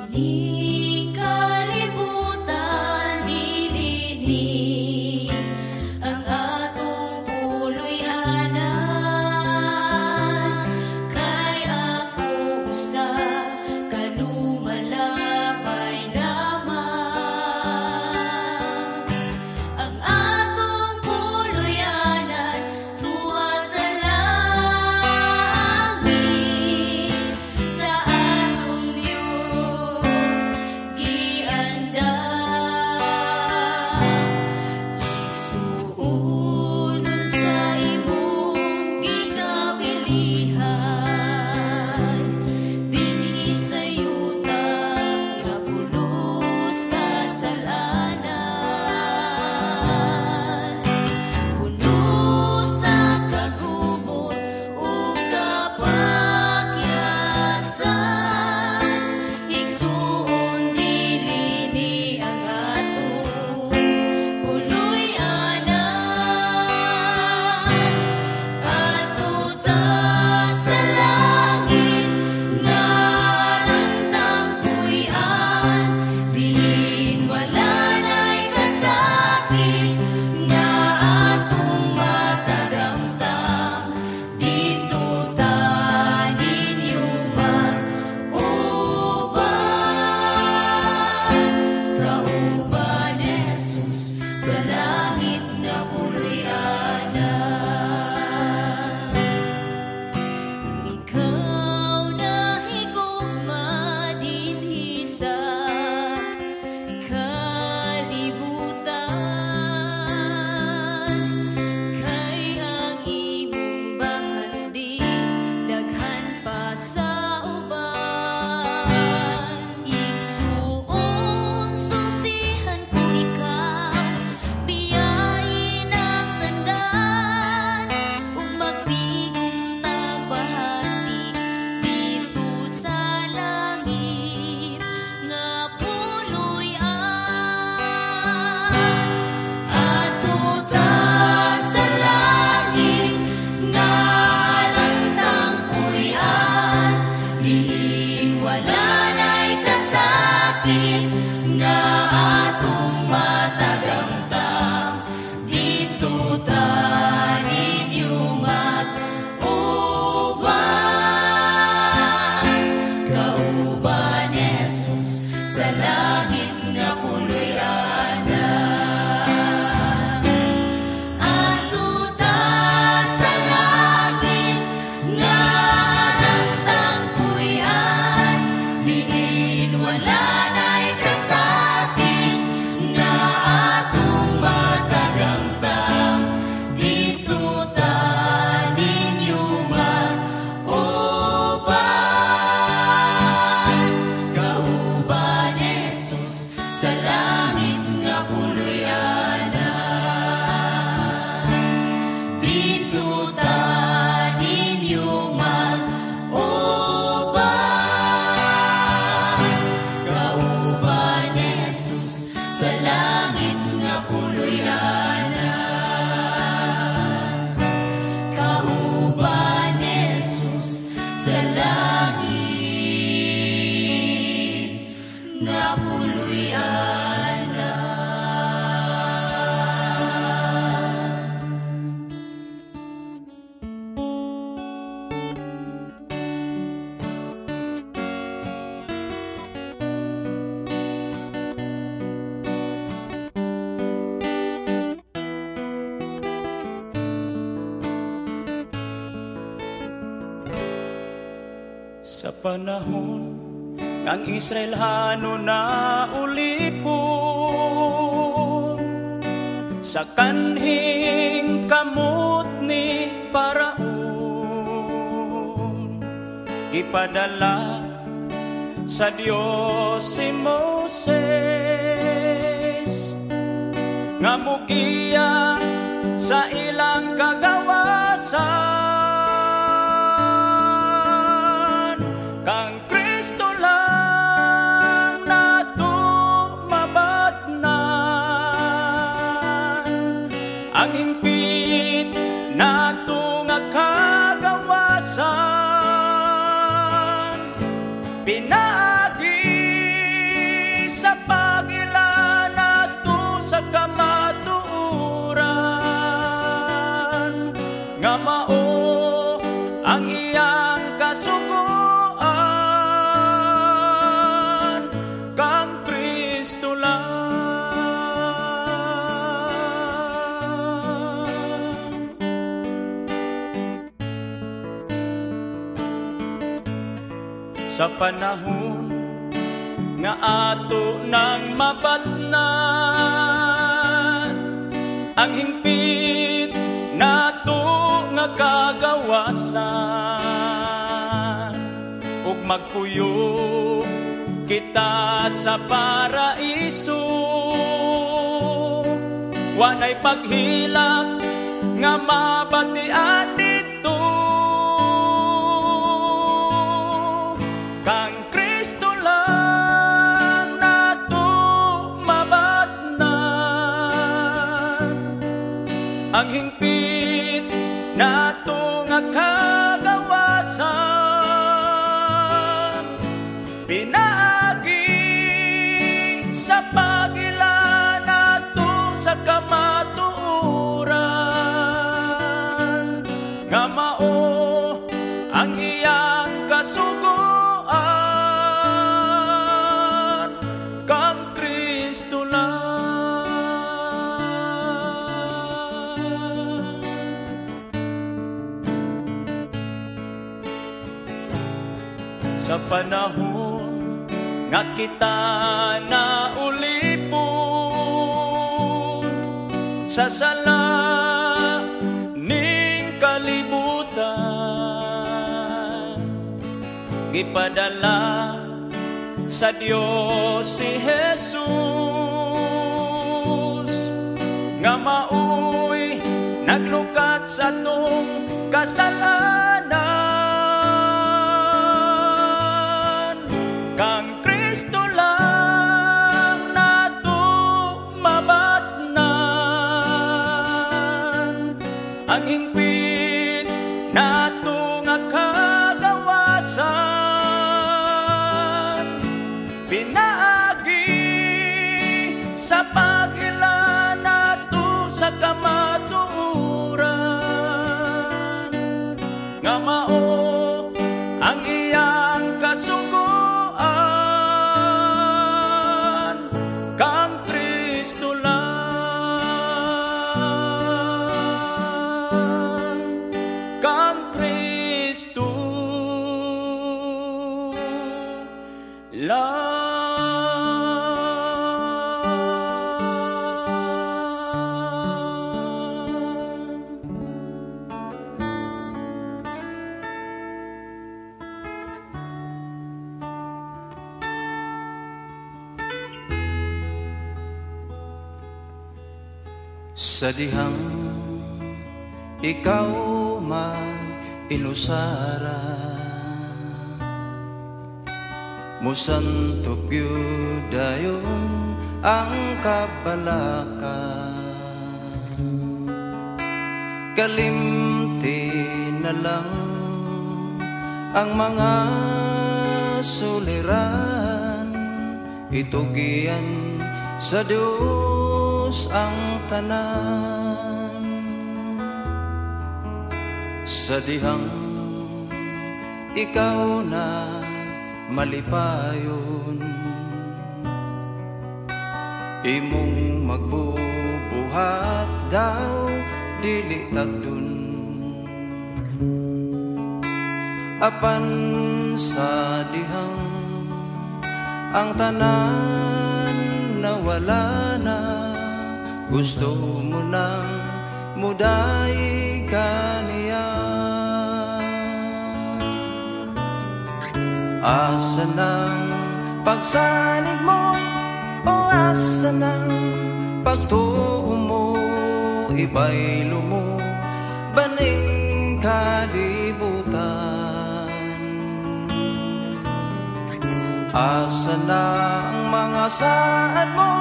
Di kalibutan nilini ang atong puloy-anan, kay ako usa kalumalabay lamang. Ang atong puloy-anan tuwa sa langit, sa atong Diyos giandam. Isuunod sa imong gikawilihan, dinhi sa yuta nga pulos kasalanan. Puno sa kagubot ug kapakyasan, igsuon nilini ang atong puloy-anan. Adto ta sa langit nga nagtampuyan, diin wala na'y kasakit nga atong matagamtam. Dito ta ninyo mag-uban, kauban ni Jesus sa langit nga puloy-anan. Ikaw na higugma dinhi sa kalibutan, kay ang imong bahanding daghan pa sa uban. Igsuon sultihan ko ikaw, biyain ang tandan, ug magtigong tagbahagi dito sa langit nga puloy-anan. Adto ta sa langit nga nagtampuyan, diin wala na'y kasakit nga atong matagamtam. Dito ta ninyo mag-uban, kauban ni Jesus sa langit nga puloy-anan. Adto ta sa langit nga nagtampuyan, diin wala na'y kasakit nga atong matagamtam. Dito ta ninyo mag-uban, kauban ni Jesus sa langit nga puloy-anan. Dito ta ninyo mag-uban, kauban ni Jesus sa langit nga puloy-anan. Kauban ni Jesus sa langit nga puloy-anan. Sa panahon ng Israelhano na ulipon, sa kanhing kamot ni Paraon, ipadala sa Diyos si Moses, nga mugiya sa ilang kagawasan. Kang Kristo lang nato mabatnan, ang hingpit nato nga kagawasan. Pinaagi sa panahon nga ato nang mabatnan ang hingpit nato nga kagawasan ug magpuyo kita sa paraiso. Wanay paghilak nga mabatian dito, kang Kristo lang nato mabatnan ang hingpit nato nga kagawasan, pinaagi sa pagila nato sa kamatuoran, nga mao ang iyang kasugoan, kang Kristo lang. Sa panahon nga kita na ulipon sa sala ning kalibutan, gipadala sa Dios si Jesus nga maoy naglukat sa tong kasalanan, kang Kristo lang nato mabatnan ang hingpit nato nga kagawasan, pinaagi sa pagila nato sa kamatuoran, nga mao ang iyang kasugoan, kang Kristo lang, kang Kristo lang. Sa dihang ikaw mag-inusara, musantog gyud dayon ang kabalaka, kalimti na lang ang mga suliran, itugian sa Diyos ang tanan. Sa dihang ikaw na malipayon, imong magbubuhat daw dili tagdun, apan sa dihang ang tanan nawala na, gusto mo nang muday kaniya. Asa nang pagsalig mo, o asa nang pagtuo mo, ibaylo mo baning kalibutan. Asa na ang mga saad mo,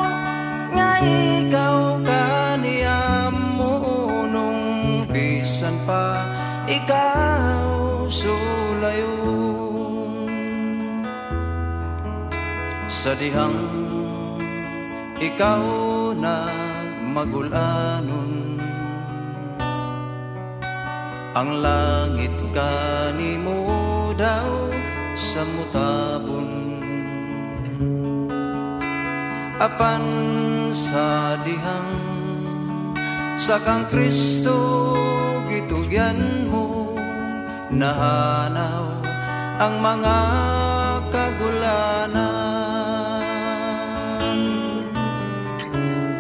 nga ikaw kaniyam mo, nung bisan pa ikaw sulayon. Sa dihang ikaw nagmagulanon, ang langit kanimo daw sa mutabon, apan sa dihang sa kang Kristo gitugyan mo, nahanaw ang mga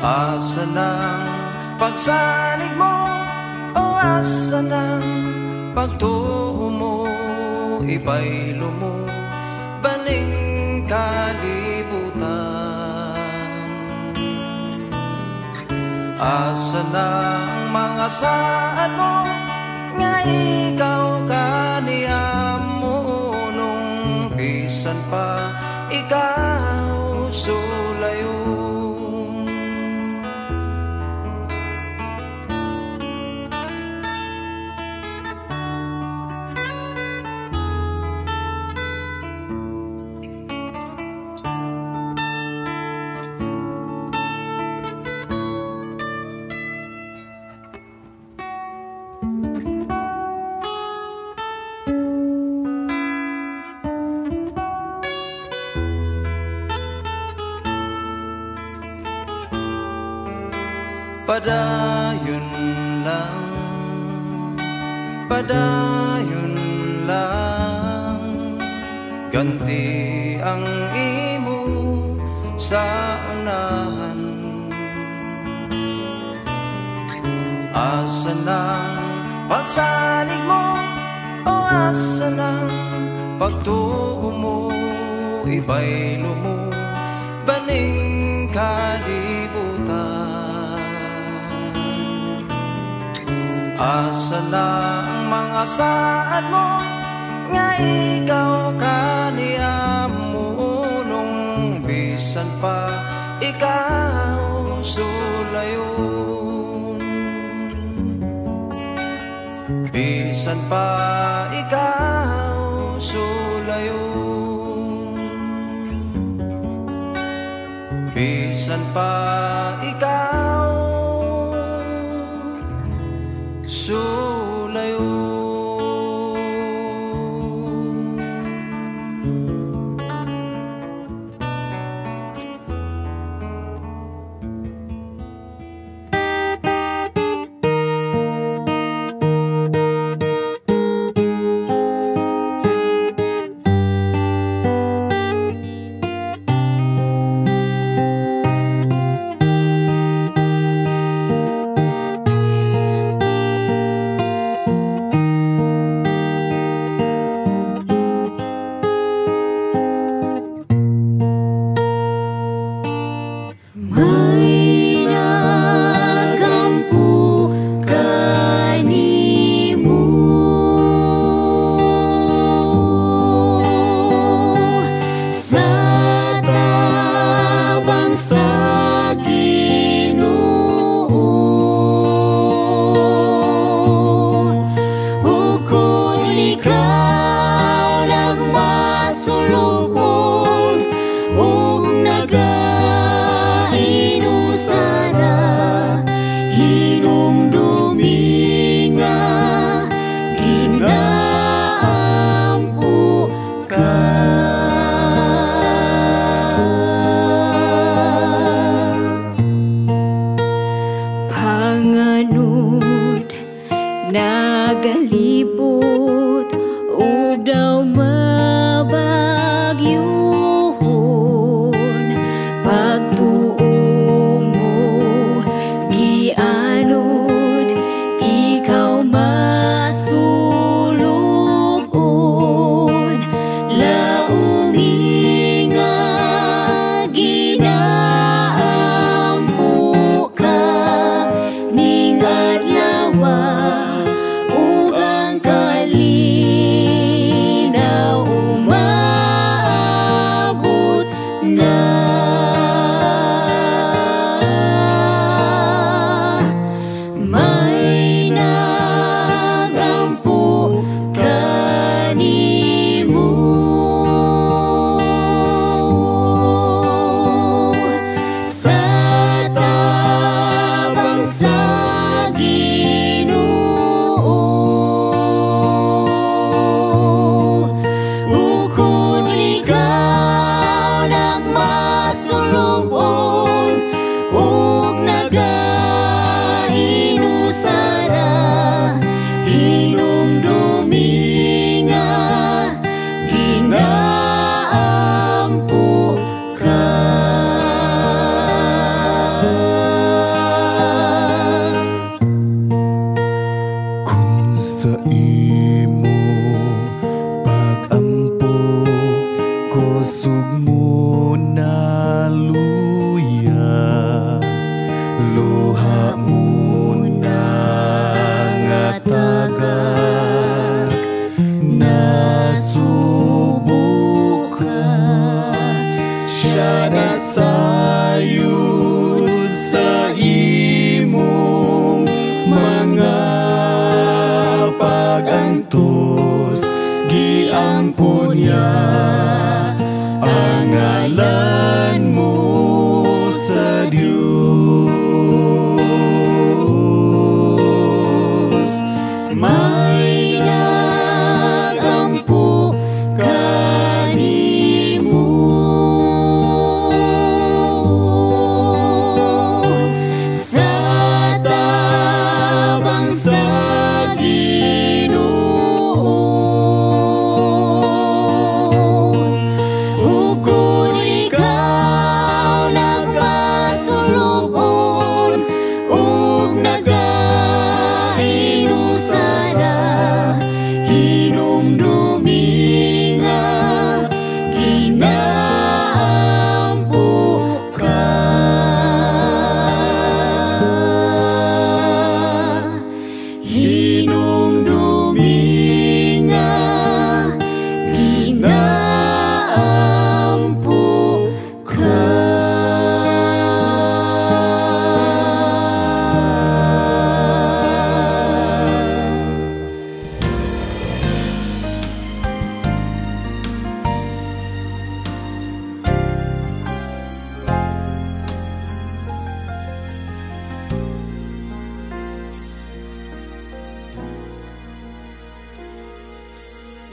Asa ng pagsalig mo, o asa ng pagtuo mo, ibaylo mo, baling kalibutan. Asa ng mga saad mo, nga ikaw kaniyam mo, nung bisan pa ikaw sulayo. Padayon lang, padayon lang, ganti ang imo sa unahan. Asa ng pagsalig mo, o asa ng pagtuo mo, ibaylo mo, baling kalibutan. Asa na ang mga saad mo, nga ikaw kaniyam mo, nung bisan pa ikaw sulayo. Bisan pa ikaw sulayo, bisan pa ikaw sulayo. mo na luya, luha mo na nga tagak, nasubukan siya nasayod sa imong mga pagantos, giampun niya ang ngalan mo sa Diyos. May nagampo kanimo sa tabang sa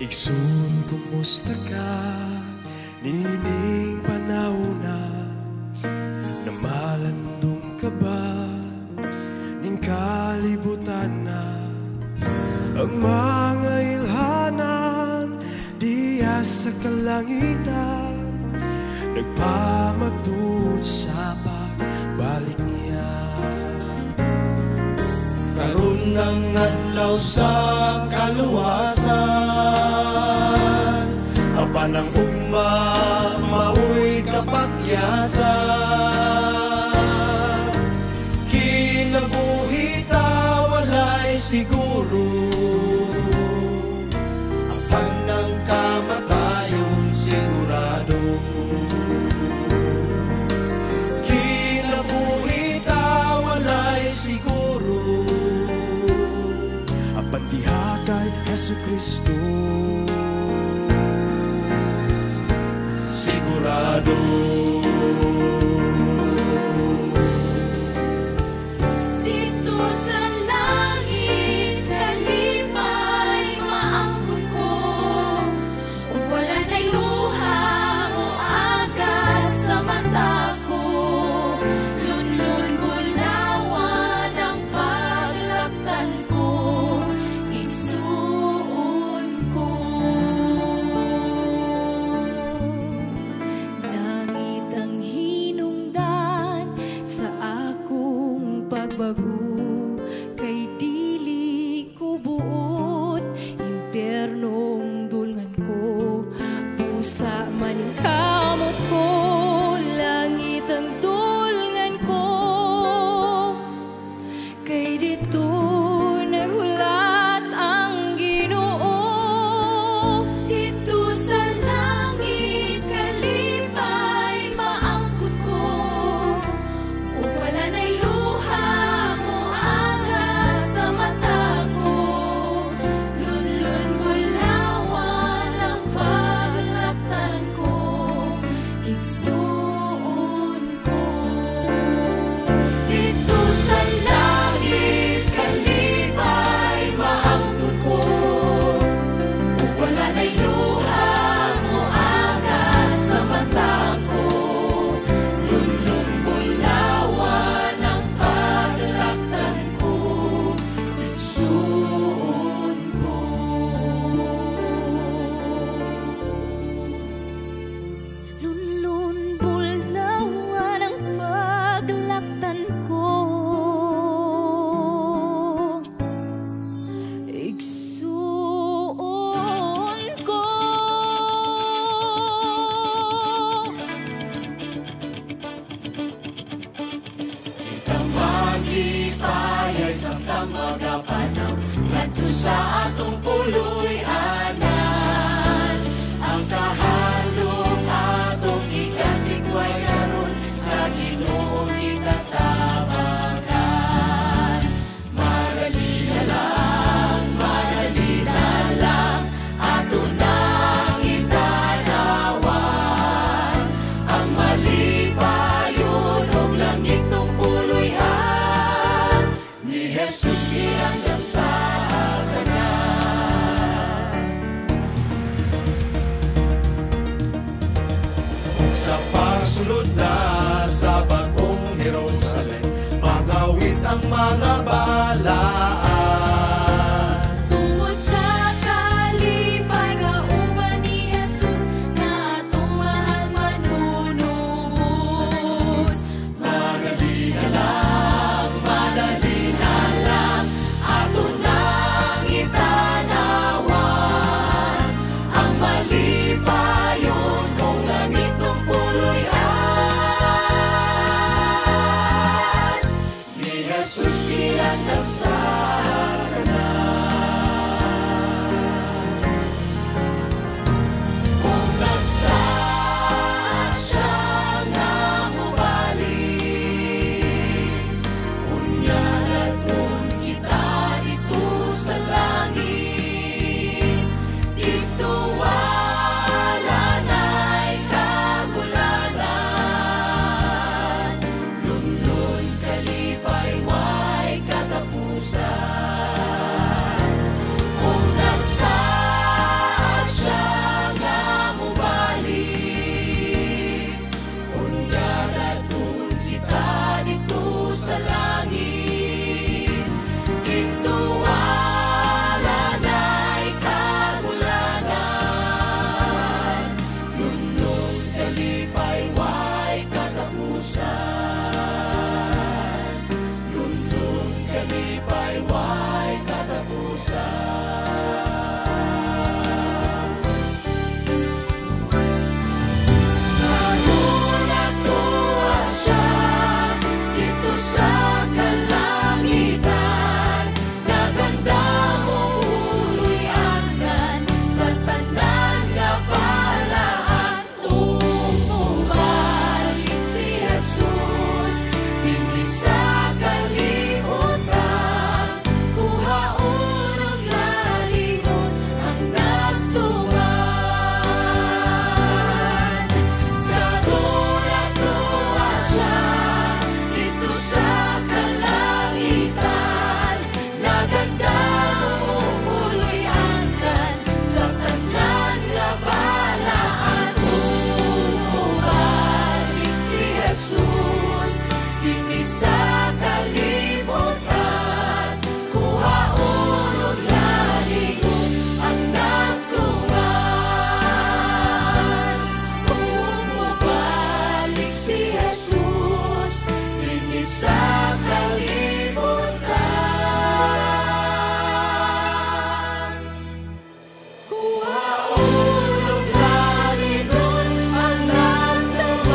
Igsoon, kumusta ka? Nining panahona, namalandong ka ba? Ning kalibutan na ang mga ilhanan diya sa kalangitan, nagpamatud sa pagbalik niya. Karon ng adlaw sa kaluwasan, apan ang ugma maoy kapakyasan. Kinabuhi ta walay siguro, apan ang kamatayon sigurado. Kinabuhi ta walay siguro, apan diha kay Jesucristo sigurado. Dito sa langit kalipay maangkon ko, ug wala na'y luha mo agad sa mata ko. Lunlun bulawan ang paglaktan ko, igsuon ko. Langit ang hinungdan sa akong pagbago, kay dili ko buot impyernong dulngan ko. Pusa maning kamot ko, langit ang dulngan ko, kay dito naghulat ang Ginoo. Dito sa langit kalipay maangkon ko, ug wala na'y luha mo agad sa mata ko. Lunlun bulawan ang paglaktan ko, igsuon ko. Dito sa langit kalipay maangkon ko, ug wala na'y luha mo agad sa mata ko. Lunlun bulawan ang paglaktan ko, igsuon ko. Lunlun malipay ay samtang magapanaw ngadto sa atong puloy-anan. Ang kahalog atong ikasikway karon sa Ginoo gitatabangan. Madali na lang ato nang itanawan ang malipayon og langit ng puloy-an ni Jesus gihanggang sa tanan. Sa pagsulod na sa bagong Jerusalem, magawit ang mga balaan. Tungod sa kalipay kauban ni Jesus na atong mahal manunubos. Madali na lang ato nang itanawan ang malipayon kung langit ng puloy-an ni Jesus gihanggang sa kung nagsaad siya nga mobalik, unyanan kung kita dito sa langit, dito wala na'y kagulanan, lunlun kalipay way katapusan. Kung nagsaad siya nga mobalik, unyanan kung kita dito sa langit, dito wala na'y kagulanan, lunlun kalipay way katapusan, lunlun kalipay way katapusan. Karon natuwa siya dito sa kalangitan, naganda mong puloy-anan sa tanan nga balaan. Bumalik si Jesus dinhi sa kalibutan, kuhaon og lalingon ang nagtuman. Karon natuwa siya dito sa kalangitan, naganda mong puloy-anan sa tanan nga balaan. Bumalik si Jesus dinhi sa kalibutan, kuhaon og lalingon ang nagtuman. Bumalik si Jesus dinhi sa kalibutan, kuhaon og lalingon ang nagtuman.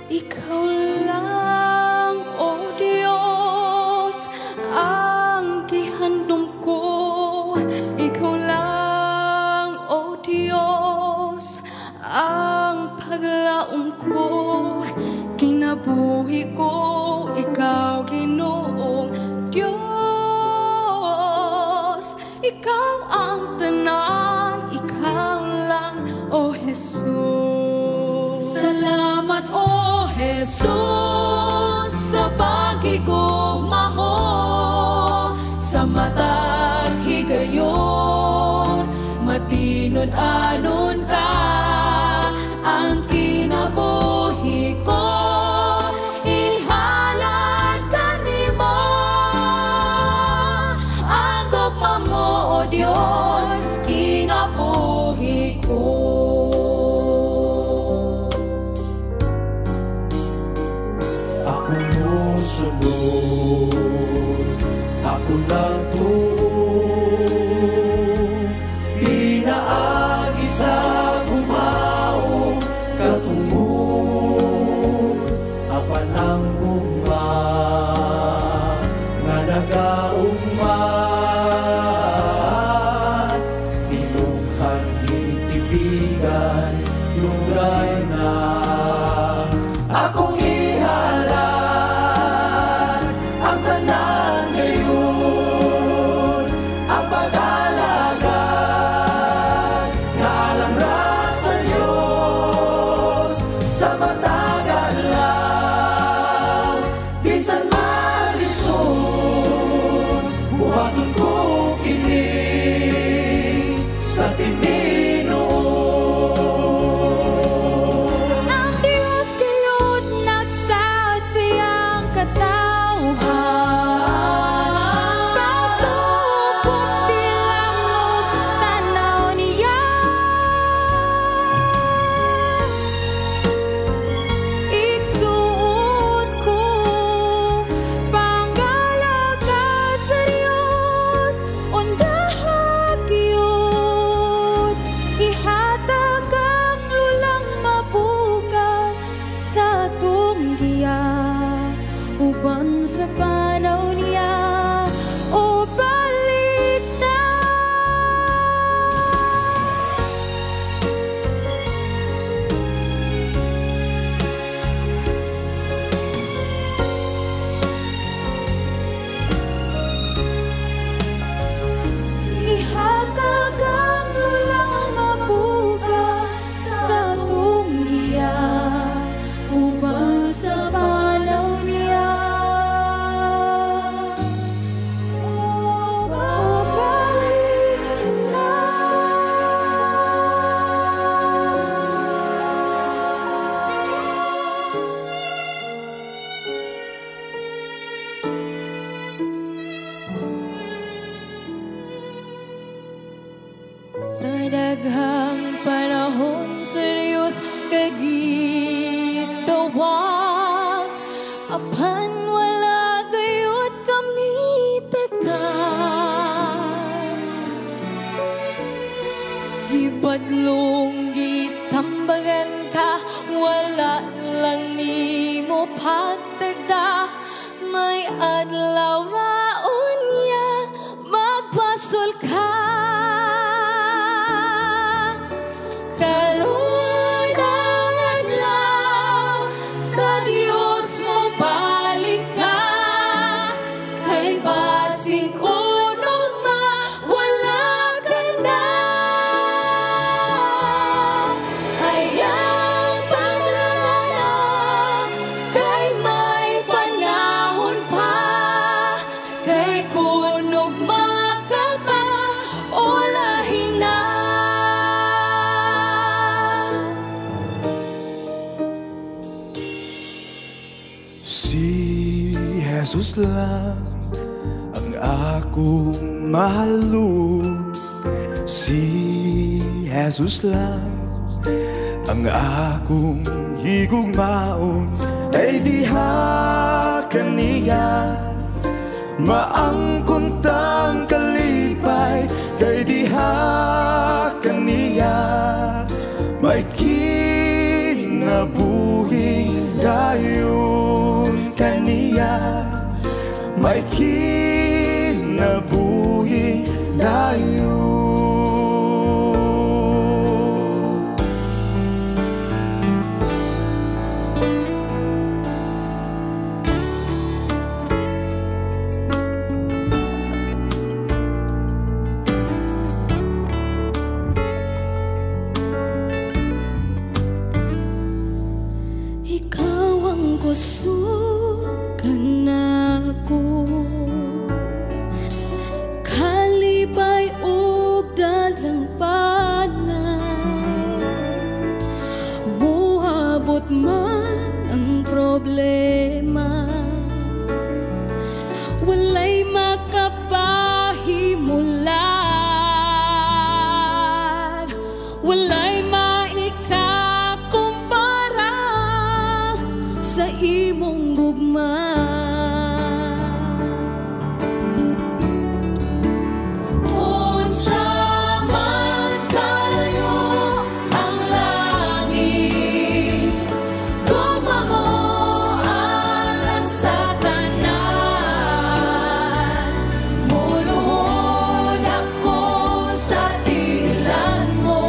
Ikaw lang, O Diyos, ang gihandom ko. Ikaw lang, O Diyos, ang paglaom ko. Kinabuhi ko, Ikaw Ginoong Diyos. Ikaw ang tanan, Ikaw lang, O Jesus. Salamat o Jesus sa pagigugma mo, sa matag higayon matinod anon ka. Ang kinabuhi ko ihalad kanimo, ang gugma mo o Dios kinabuhi ko. Sunod, ako lang to, pinaagi sa gumaong katungod, apan ang gugma nga nagaugman, inughang itipigan, lugay na akong uban sa panaw niya o balik na. Ihatag ang lulang mabuga sa tunggiya uban sa panaw niya. Sa daghang panahon sa Diyos kagitawag, apan wala gayud kami tagan. Gibadlong gitambagan ka, wala lang nimo pagtagda. May adlaw raon niya magpasol ka. Karon ang adlaw sa Diyos mo balik ka, kay basig unog wala ka na. Hayang paglangana, kay may panahon pa, kay kunog ka pa o lahin na. Si Jesus lang ang akong mahalo, si Jesus lang ang akong higugmaon, kay diha kaniya maangkon tang kalipay, kay diha kaniya may kinabuhing dayon kaniya, may kinabuhing dayon. kusog ka na ko, kalipay og dalang panay, muabot man ang problema, walay makapahimulan, walay maikakumpara sa imong gugma. Unsa man kalayo ang langit, gugma mo alang sa tanan. Muluhod ako sa tilan mo,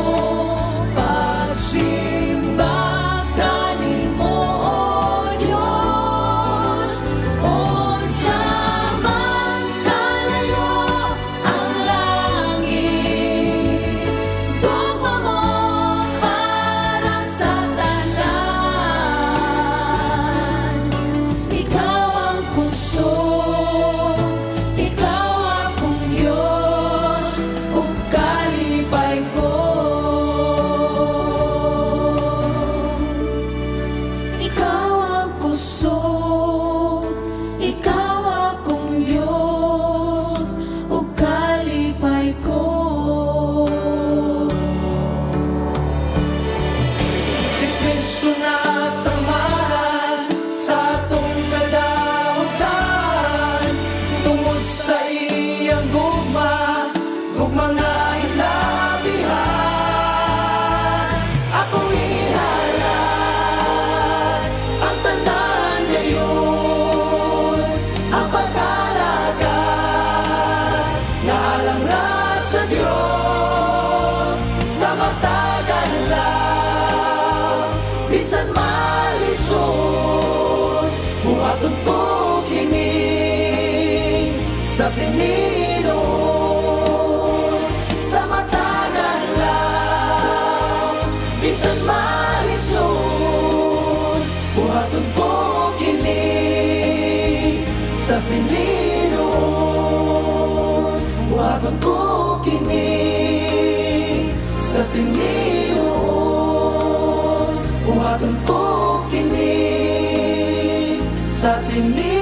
pagsimba kanimo, O Diyos. Unsa man kalayo ang langit, gugma mo para sa tanan. Ikaw ang kusog, ikaw akong Diyos, ug kalipay ko. Ikaw ang kusog, ikaw akong Diyos, ug kalipay ko. Si Kristo na samahan sa atong kadahutan, tungod sa iyang gugma, gugma nga ilabihan. Akong ihalat ang tanan ngayon, ang pagkalagad na alang ra sa Diyos, sa matagal lang, bisan malisod, buhaton ko kini sa tininon. Sa matagal lang, bisan malisod, buhaton ko kini sa tininon. Buhaton ko kini sa tininon. Buhaton ko kini sa tininon.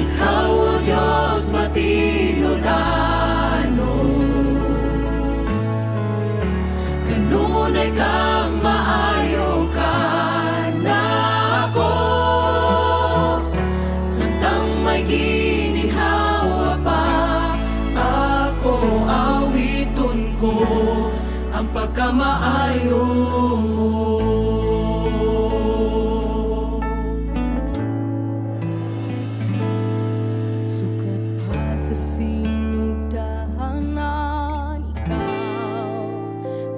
Ikaw, O Diyos, matinudano, kanunay kang maayo ka na ako, samtang may gininhawa pa ako, awiton ko ang pagkamaayo mo. Sukat pa sa sinugdahanan, ikaw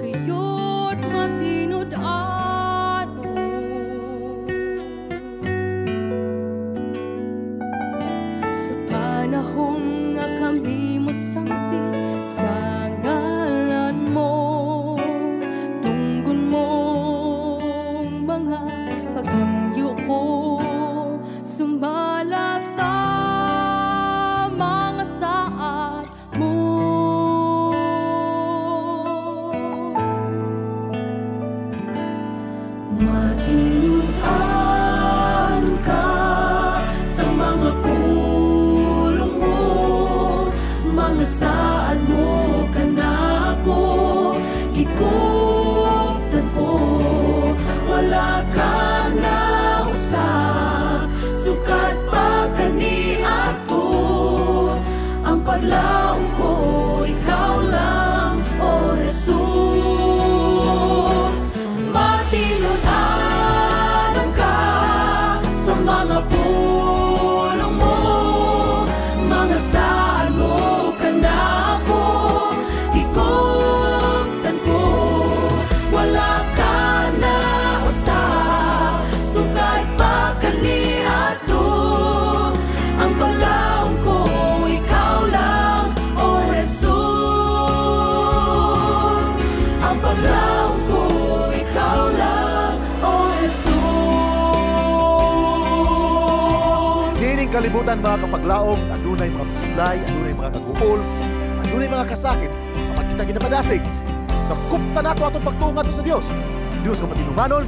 kayo't matinudano. Sa panahon nga kami mo sangpit sa ngalan mo, tunggon mong mga paghangyo ko, sumala sa mga saat mo. paglaong ko, ikaw lang, O Jesus. Matinudanan ka sa mga pulong mo, mga saan mo ka na ako higugtan ko. Wala ka na usap, sukat pa kaniadto. Ang paglaong ko, ikaw lang, O Jesus. Ang paglaong ko, ikaw lang, O Jesus. Kining kalibutan mga kapaglaom, adunay mga pagsulay, adunay mga kaguol, adunay mga kasakit, kapag kita ginapadasig, nakupta nato atong pagtunga sa Dios. Dios nga matinumanon,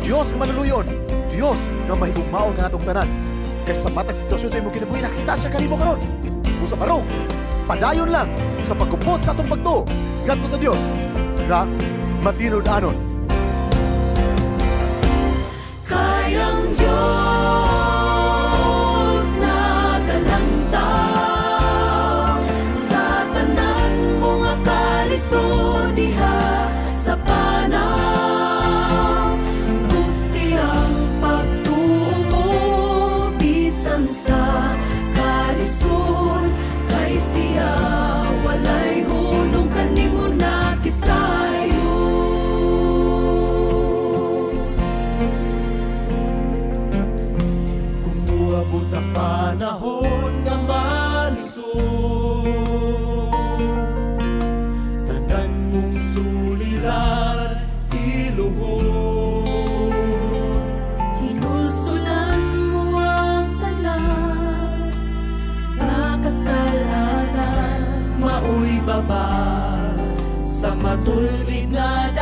Dios nga manuluyon, Dios nga mahigugmaon ka natong tanan. Kaysa sa matag sitwasyon sa imong kinabuhi, nakita siya kanimo karon. Kung sa barong, padayon lang sa pagkupot sa atong pagtuo ngadto sa Dios nga matinud-anon. Kayang Diyos nagalantaw sa tanan mga kalisod diha sa panaw. Bukti ang pagtuo mo bisan sa kalisod, kay siya walay hunong kanimo nakisayo. Kumuabot ang panahon nga malisod, tanan mong suliran iluhod. Hinulsulan mo ang tanan nga kasalanan, Maoy baba sa matulid nga